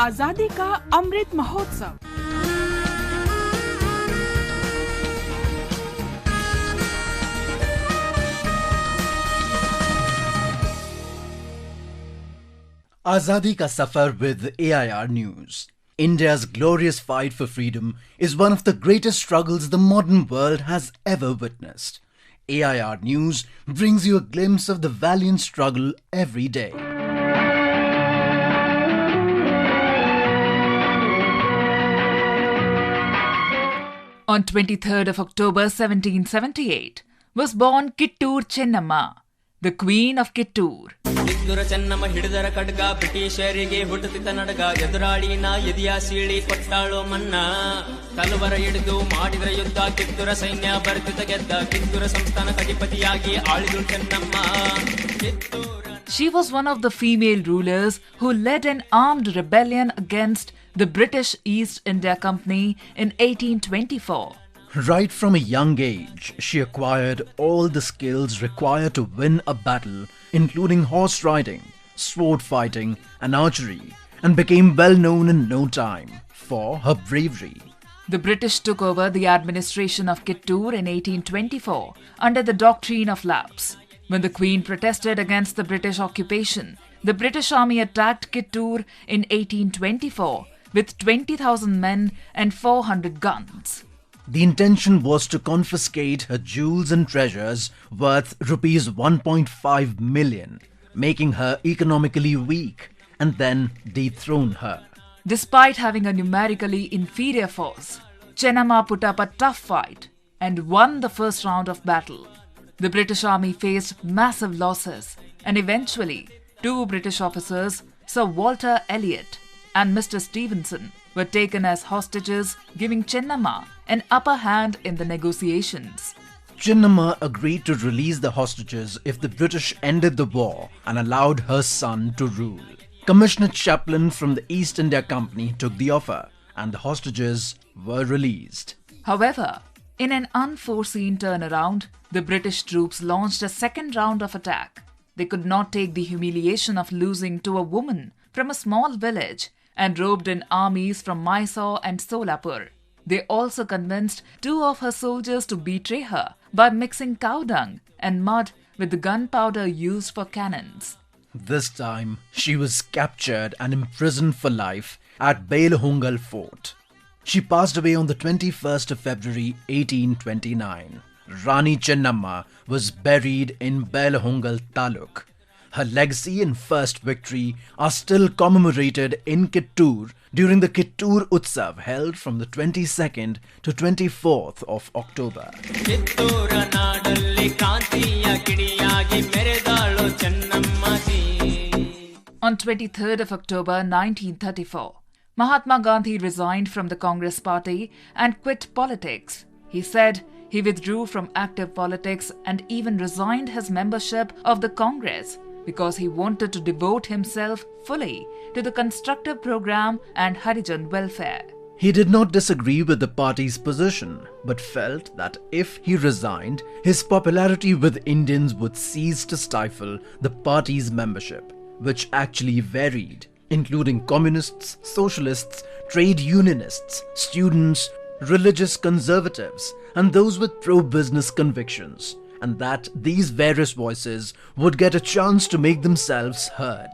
आजादी का Amrit Mahotsav. Azadi ka Safar with AIR News. India's glorious fight for freedom is one of the greatest struggles the modern world has ever witnessed. AIR News brings you a glimpse of the valiant struggle every day. On 23rd of October 1778 was born Kittur Chennamma, the Queen of Kittur. Kittur Chennamma hididara kadga Britishರಿಗೆ ಹುಟ್ಟುತ್ತಿದ್ದ ನಡಗ ಎದುರಾಳಿನ ಎದಿಯ ಸೀಳಿ ಕೊಟ್ಟಾಳು ಮನ್ನ ತಲವಾರ ಹಿಡಿದು ಮಾಡಿದ್ರ ಯುದ್ಧ ಕಿತ್ತೂರ ಸೈನ್ಯ ಬರ್ತಿದ್ದ ಗೆದ್ದ ಕಿತ್ತೂರ ಸಂಸ್ಥಾನ ಅಧಿಪತಿಯಾಗಿ ಆಳಿದ್ರು Chennamma. She was one of the female rulers who led an armed rebellion against the British East India Company in 1824. Right from a young age, she acquired all the skills required to win a battle, including horse riding, sword fighting and archery, and became well known in no time for her bravery. The British took over the administration of Kittur in 1824 under the doctrine of lapse. When the Queen protested against the British occupation, the British army attacked Kittur in 1824 with 20,000 men and 400 guns. The intention was to confiscate her jewels and treasures worth rupees 1.5 million, making her economically weak, and then dethrone her. Despite having a numerically inferior force, Chennamma put up a tough fight and won the first round of battle. The British army faced massive losses, and eventually 2 British officers, Sir Walter Elliot and Mr. Stevenson, were taken as hostages, giving Chennamma an upper hand in the negotiations. Chennamma agreed to release the hostages if the British ended the war and allowed her son to rule. Commissioner Chaplin from the East India Company took the offer, and the hostages were released. However, in an unforeseen turnaround, the British troops launched a second round of attack. They could not take the humiliation of losing to a woman from a small village and roped in armies from Mysore and Solapur. They also convinced 2 of her soldiers to betray her by mixing cow dung and mud with the gunpowder used for cannons. This time, she was captured and imprisoned for life at Belhungal Fort. She passed away on the 21st of February 1829. Rani Chennamma was buried in Belhungal Taluk. Her legacy and first victory are still commemorated in Kittur during the Kittur Utsav held from the 22nd to 24th of October. On 23rd of October 1934, Mahatma Gandhi resigned from the Congress party and quit politics. He said he withdrew from active politics and even resigned his membership of the Congress because he wanted to devote himself fully to the constructive program and Harijan welfare. He did not disagree with the party's position, but felt that if he resigned, his popularity with Indians would cease to stifle the party's membership, which actually varied, including communists, socialists, trade unionists, students, religious conservatives, and those with pro-business convictions, and that these various voices would get a chance to make themselves heard.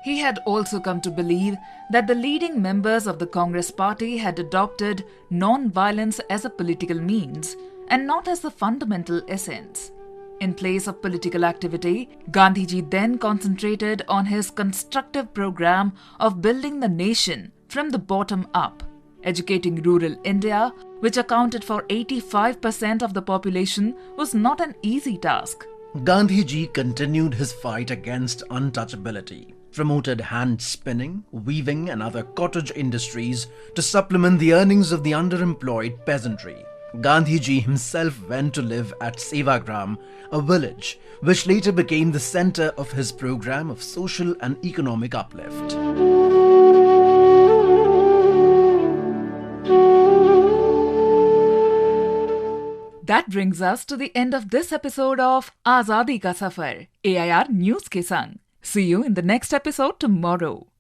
He had also come to believe that the leading members of the Congress party had adopted non-violence as a political means and not as the fundamental essence. In place of political activity, Gandhiji then concentrated on his constructive program of building the nation from the bottom up. Educating rural India, which accounted for 85% of the population, was not an easy task. Gandhiji continued his fight against untouchability, promoted hand spinning, weaving and other cottage industries to supplement the earnings of the underemployed peasantry. Gandhiji himself went to live at Sevagram, a village which later became the center of his program of social and economic uplift. That brings us to the end of this episode of Azadi Ka Safar, AIR News ke sang. See you in the next episode tomorrow.